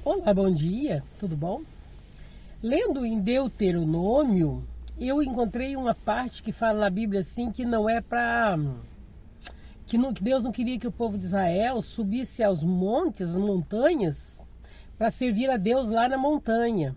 Olá, bom dia, tudo bom? Lendo em Deuteronômio, eu encontrei uma parte que fala na Bíblia assim que não é para que Deus não queria que o povo de Israel subisse aos montes, às montanhas, para servir a Deus lá na montanha.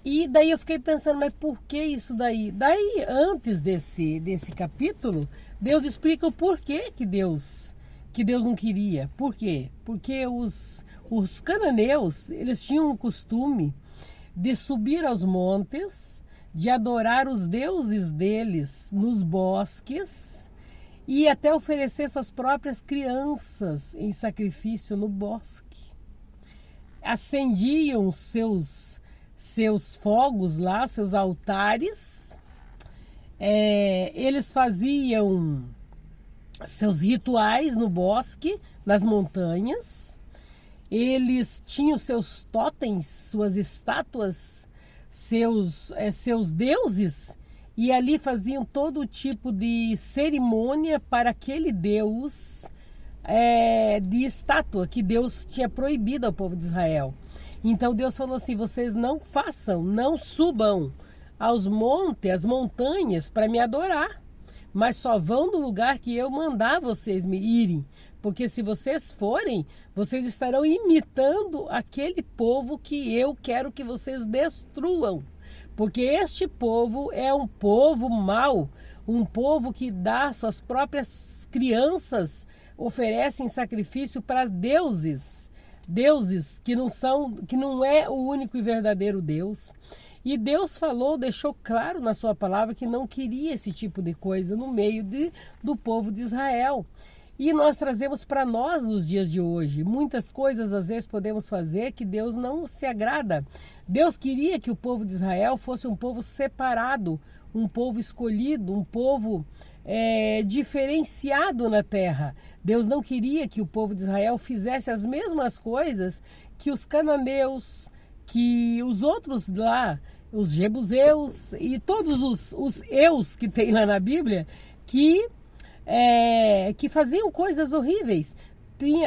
E daí eu fiquei pensando, mas por que isso daí? Daí, antes desse capítulo, Deus explica o porquê que Deus não queria. Por quê? Porque os cananeus, eles tinham o costume de subir aos montes, de adorar os deuses deles nos bosques e até oferecer suas próprias crianças em sacrifício no bosque. Acendiam seus fogos lá, seus altares, eles faziam seus rituais no bosque, nas montanhas, eles tinham seus totens, suas estátuas, seus deuses, e ali faziam todo tipo de cerimônia para aquele deus de estátua que Deus tinha proibido ao povo de Israel. Então Deus falou assim: vocês não façam, não subam aos montes, às montanhas para me adorar, mas só vão no lugar que eu mandar vocês me irem, porque se vocês forem, vocês estarão imitando aquele povo que eu quero que vocês destruam, porque este povo é um povo mau, um povo que dá suas próprias crianças, oferecem sacrifício para deuses que não é o único e verdadeiro Deus. E Deus falou, deixou claro na sua palavra que não queria esse tipo de coisa no meio do povo de Israel. E nós trazemos para nós nos dias de hoje. Muitas coisas às vezes podemos fazer que Deus não se agrada. Deus queria que o povo de Israel fosse um povo separado, um povo escolhido, um povo diferenciado na terra. Deus não queria que o povo de Israel fizesse as mesmas coisas que os cananeus, que os outros lá, os jebuseus e todos os eus que tem lá na Bíblia, que faziam coisas horríveis.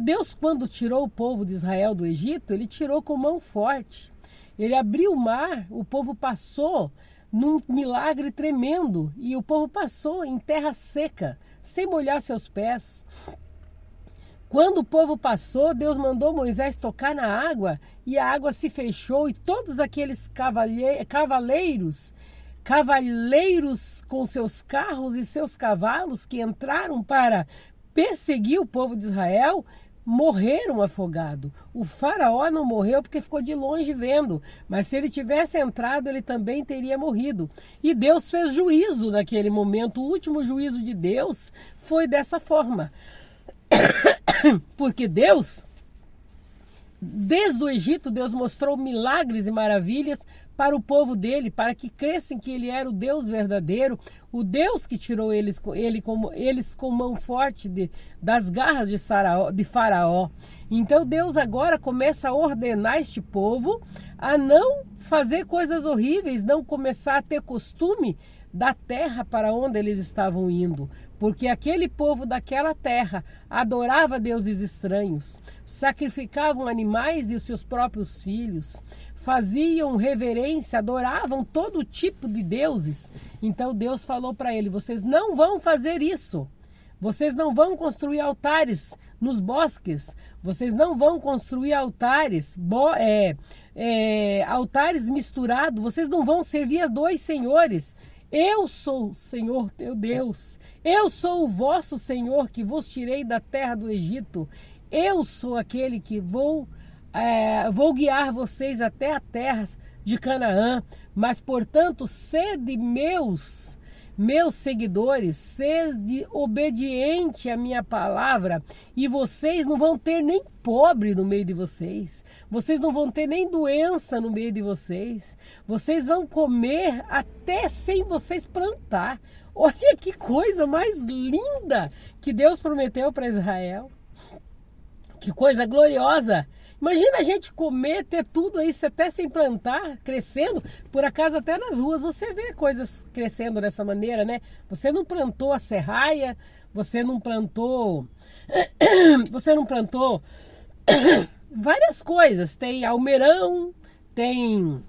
Deus, quando tirou o povo de Israel do Egito, ele tirou com mão forte. Ele abriu o mar, o povo passou num milagre tremendo, e o povo passou em terra seca, sem molhar seus pés. Quando o povo passou, Deus mandou Moisés tocar na água, e a água se fechou, e todos aqueles cavaleiros com seus carros e seus cavalos que entraram para perseguir o povo de Israel, morreram afogados. O faraó não morreu porque ficou de longe vendo, mas se ele tivesse entrado, ele também teria morrido. E Deus fez juízo naquele momento. O último juízo de Deus foi dessa forma. Porque Deus, desde o Egito, Deus mostrou milagres e maravilhas para o povo dele, para que crescem que ele era o Deus verdadeiro, o Deus que tirou eles com mão forte das garras de Faraó. Então Deus agora começa a ordenar este povo a não fazer coisas horríveis, não começar a ter costume da terra para onde eles estavam indo, porque aquele povo daquela terra adorava deuses estranhos, sacrificavam animais e os seus próprios filhos, faziam reverência, adoravam todo tipo de deuses. Então Deus falou para ele: vocês não vão fazer isso. Vocês não vão construir altares nos bosques. Vocês não vão construir altares misturados. Vocês não vão servir a dois senhores. Eu sou o Senhor teu Deus. Eu sou o vosso Senhor que vos tirei da terra do Egito. Eu sou aquele que vou guiar vocês até a terra de Canaã. Mas, portanto, sede meus seguidores, sede obediente à minha palavra, e vocês não vão ter nem pobre no meio de vocês, vocês não vão ter nem doença no meio de vocês, vocês vão comer até sem vocês plantar. Olha que coisa mais linda que Deus prometeu para Israel, que coisa gloriosa. Imagina a gente comer, ter tudo isso até sem plantar, crescendo. Por acaso até nas ruas você vê coisas crescendo dessa maneira, né? Você não plantou a serraia, você não plantou várias coisas. Tem almeirão, tem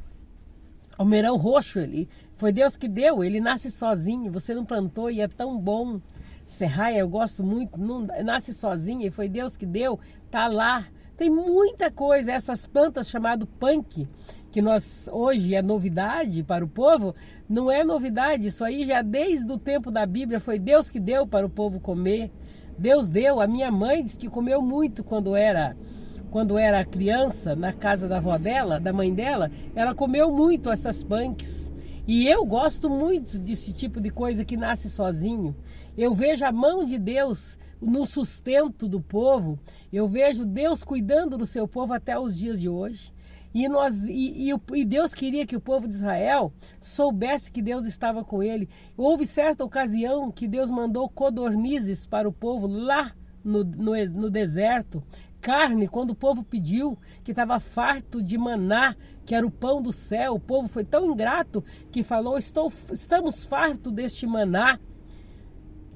almeirão roxo ali. Foi Deus que deu, ele nasce sozinho, você não plantou e é tão bom. Serraia eu gosto muito, não, nasce sozinho e foi Deus que deu, tá lá. Tem muita coisa, essas plantas chamado punk, que nós hoje é novidade para o povo, não é novidade, isso aí já desde o tempo da Bíblia foi Deus que deu para o povo comer. Deus deu, a minha mãe disse que comeu muito quando era criança, na casa da avó dela, da mãe dela, ela comeu muito essas punks. E eu gosto muito desse tipo de coisa que nasce sozinho. Eu vejo a mão de Deus no sustento do povo. Eu vejo Deus cuidando do seu povo até os dias de hoje. E Deus queria que o povo de Israel soubesse que Deus estava com ele. Houve certa ocasião que Deus mandou codornizes para o povo lá no deserto. Carne, quando o povo pediu, que estava farto de maná, que era o pão do céu. O povo foi tão ingrato que falou, estamos fartos deste maná,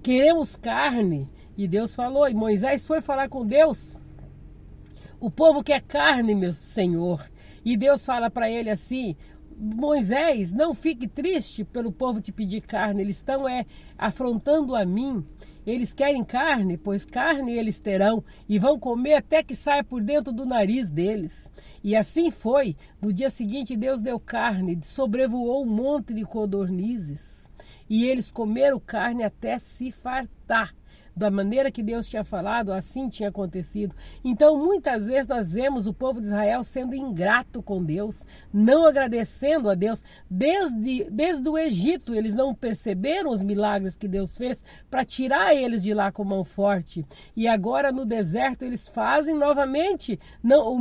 queremos carne. E Deus falou, e Moisés foi falar com Deus, o povo quer carne, meu Senhor. E Deus fala para ele assim, Moisés, não fique triste pelo povo te pedir carne, eles estão afrontando a mim. Eles querem carne, pois carne eles terão e vão comer até que saia por dentro do nariz deles. E assim foi. No dia seguinte Deus deu carne, sobrevoou um monte de codornizes. E eles comeram carne até se fartar. Da maneira que Deus tinha falado, assim tinha acontecido. Então, muitas vezes nós vemos o povo de Israel sendo ingrato com Deus, não agradecendo a Deus. Desde o Egito, eles não perceberam os milagres que Deus fez para tirar eles de lá com mão forte. E agora no deserto eles fazem novamente o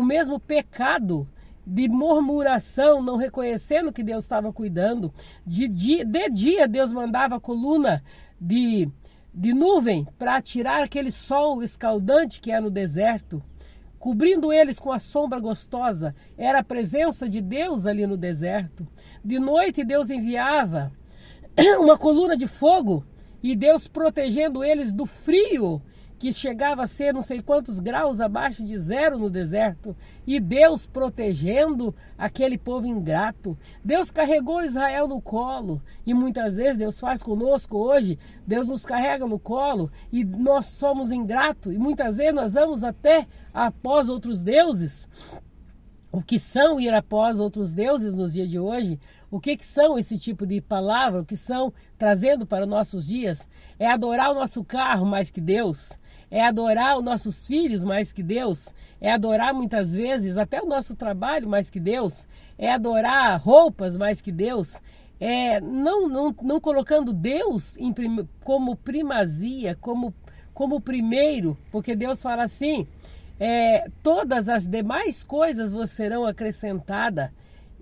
mesmo pecado de murmuração, não reconhecendo que Deus estava cuidando. De dia Deus mandava a coluna de nuvem para tirar aquele sol escaldante que é no deserto, cobrindo eles com a sombra gostosa. Era a presença de Deus ali no deserto. De noite Deus enviava uma coluna de fogo e Deus protegendo eles do frio, que chegava a ser não sei quantos graus abaixo de zero no deserto, e Deus protegendo aquele povo ingrato. Deus carregou Israel no colo, e muitas vezes Deus faz conosco hoje, Deus nos carrega no colo, e nós somos ingratos, e muitas vezes nós vamos até após outros deuses. O que são ir após outros deuses nos dias de hoje? O que são esse tipo de palavra? O que são trazendo para os nossos dias? É adorar o nosso carro mais que Deus. É adorar os nossos filhos mais que Deus. É adorar muitas vezes até o nosso trabalho mais que Deus. É adorar roupas mais que Deus. É não colocando Deus como primazia, como primeiro, porque Deus fala assim, todas as demais coisas vos serão acrescentadas.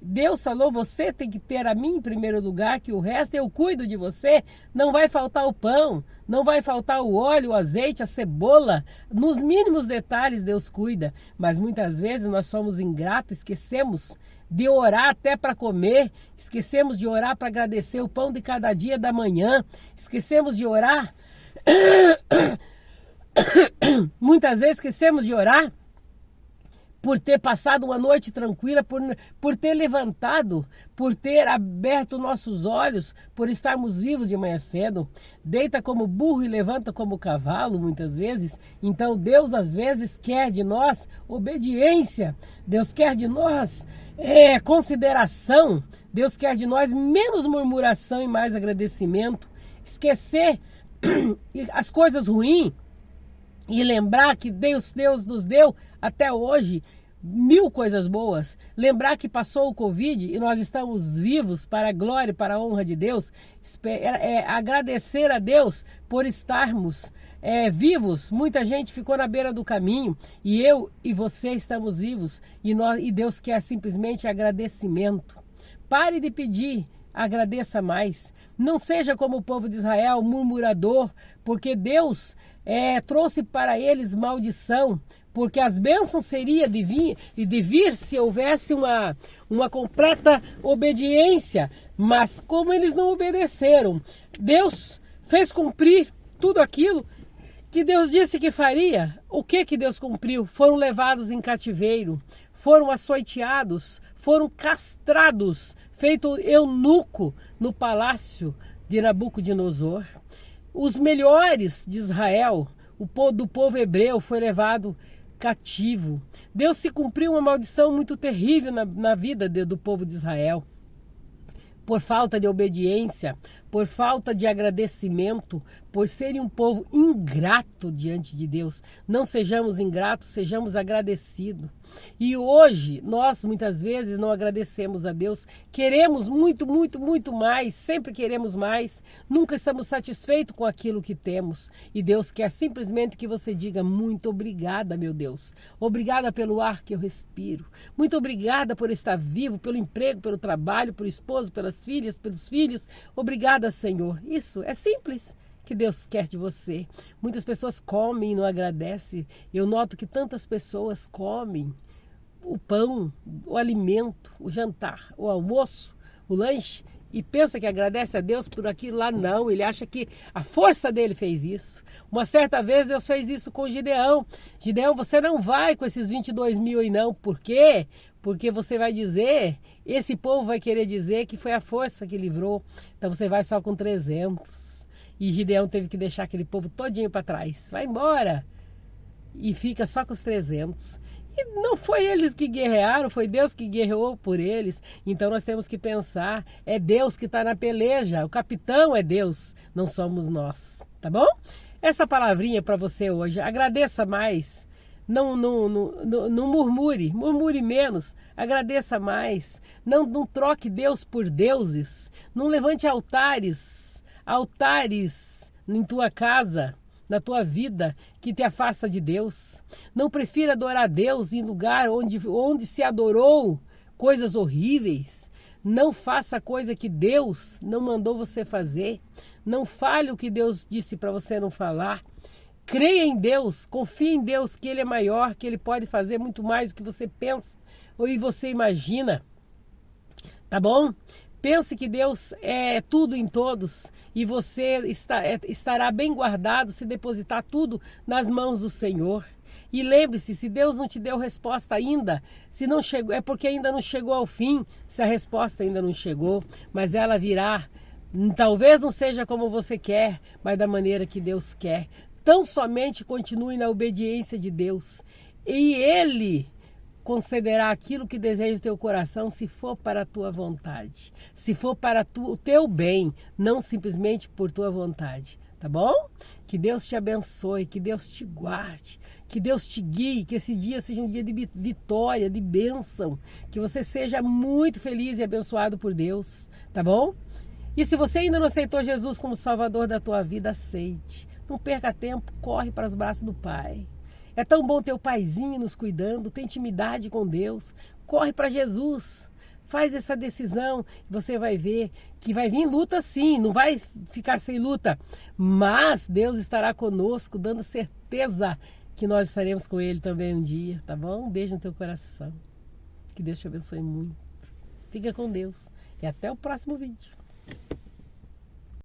Deus falou, você tem que ter a mim em primeiro lugar, que o resto eu cuido de você. Não vai faltar o pão, não vai faltar o óleo, o azeite, a cebola. Nos mínimos detalhes Deus cuida. Mas muitas vezes nós somos ingratos, esquecemos de orar até para comer, esquecemos de orar para agradecer o pão de cada dia da manhã, esquecemos de orar. Muitas vezes esquecemos de orar por ter passado uma noite tranquila, por ter levantado, por ter aberto nossos olhos, por estarmos vivos de manhã cedo. Deita como burro e levanta como cavalo, muitas vezes. Então Deus às vezes quer de nós obediência, Deus quer de nós consideração, Deus quer de nós menos murmuração e mais agradecimento. Esquecer as coisas ruins e lembrar que Deus nos deu até hoje 1000 coisas boas. Lembrar que passou o Covid e nós estamos vivos para a glória e para a honra de Deus. Agradecer a Deus por estarmos vivos. Muita gente ficou na beira do caminho e eu e você estamos vivos e Deus quer simplesmente agradecimento. Pare de pedir, agradeça mais. Não seja como o povo de Israel, murmurador, porque Deus trouxe para eles maldição, porque as bênçãos seriam de vir se houvesse uma completa obediência, mas como eles não obedeceram, Deus fez cumprir tudo aquilo que Deus disse que faria, o que Deus cumpriu? Foram levados em cativeiro, foram açoiteados, foram castrados, feito eunuco no palácio de Nabucodonosor. Os melhores de Israel, do povo hebreu, foi levado cativo. Deus se cumpriu uma maldição muito terrível na vida do povo de Israel. Por falta de obediência, por falta de agradecimento, por serem um povo ingrato diante de Deus. Não sejamos ingratos, sejamos agradecidos. E hoje, nós muitas vezes não agradecemos a Deus. Queremos muito, muito, muito mais, sempre queremos mais. Nunca estamos satisfeitos com aquilo que temos. E Deus quer simplesmente que você diga muito obrigada, meu Deus. Obrigada pelo ar que eu respiro. Muito obrigada por estar vivo, pelo emprego, pelo trabalho, pelo esposo, pelas filhas, pelos filhos. Obrigada, Senhor. Isso é simples que Deus quer de você. Muitas pessoas comem e não agradecem. Eu noto que tantas pessoas comem o pão, o alimento, o jantar, o almoço, o lanche, e pensa que agradece a Deus por aquilo lá. Não, ele acha que a força dele fez isso. Uma certa vez Deus fez isso com Gideão. Gideão, você não vai com esses 22 mil aí não. Por quê? Porque você vai dizer, esse povo vai querer dizer que foi a força que livrou. Então você vai só com 300. E Gideão teve que deixar aquele povo todinho para trás. Vai embora. E fica só com os 300. E não foi eles que guerrearam, foi Deus que guerreou por eles. Então nós temos que pensar, é Deus que está na peleja, o capitão é Deus, não somos nós, tá bom? Essa palavrinha para você hoje, agradeça mais, não murmure menos, agradeça mais, não troque Deus por deuses, não levante altares em tua casa, na tua vida, que te afasta de Deus. Não prefira adorar a Deus em lugar onde se adorou coisas horríveis. Não faça coisa que Deus não mandou você fazer. Não fale o que Deus disse para você não falar. Creia em Deus, confie em Deus que Ele é maior, que Ele pode fazer muito mais do que você pensa ou você imagina. Tá bom? Pense que Deus é tudo em todos e você estará bem guardado se depositar tudo nas mãos do Senhor. E lembre-se, se Deus não te deu resposta ainda, se não chegou, é porque ainda não chegou ao fim, se a resposta ainda não chegou, mas ela virá. Talvez não seja como você quer, mas da maneira que Deus quer. Tão somente continue na obediência de Deus e Ele concederá aquilo que deseja o teu coração, se for para a tua vontade, se for para o teu bem, não simplesmente por tua vontade, tá bom? Que Deus te abençoe, que Deus te guarde, que Deus te guie, que esse dia seja um dia de vitória, de bênção, que você seja muito feliz e abençoado por Deus, tá bom? E se você ainda não aceitou Jesus como Salvador da tua vida, aceite. Não perca tempo, corre para os braços do Pai. É tão bom ter o Paizinho nos cuidando, ter intimidade com Deus. Corre para Jesus, faz essa decisão. Você vai ver que vai vir luta sim, não vai ficar sem luta. Mas Deus estará conosco, dando certeza que nós estaremos com Ele também um dia, tá bom? Um beijo no teu coração. Que Deus te abençoe muito. Fica com Deus e até o próximo vídeo.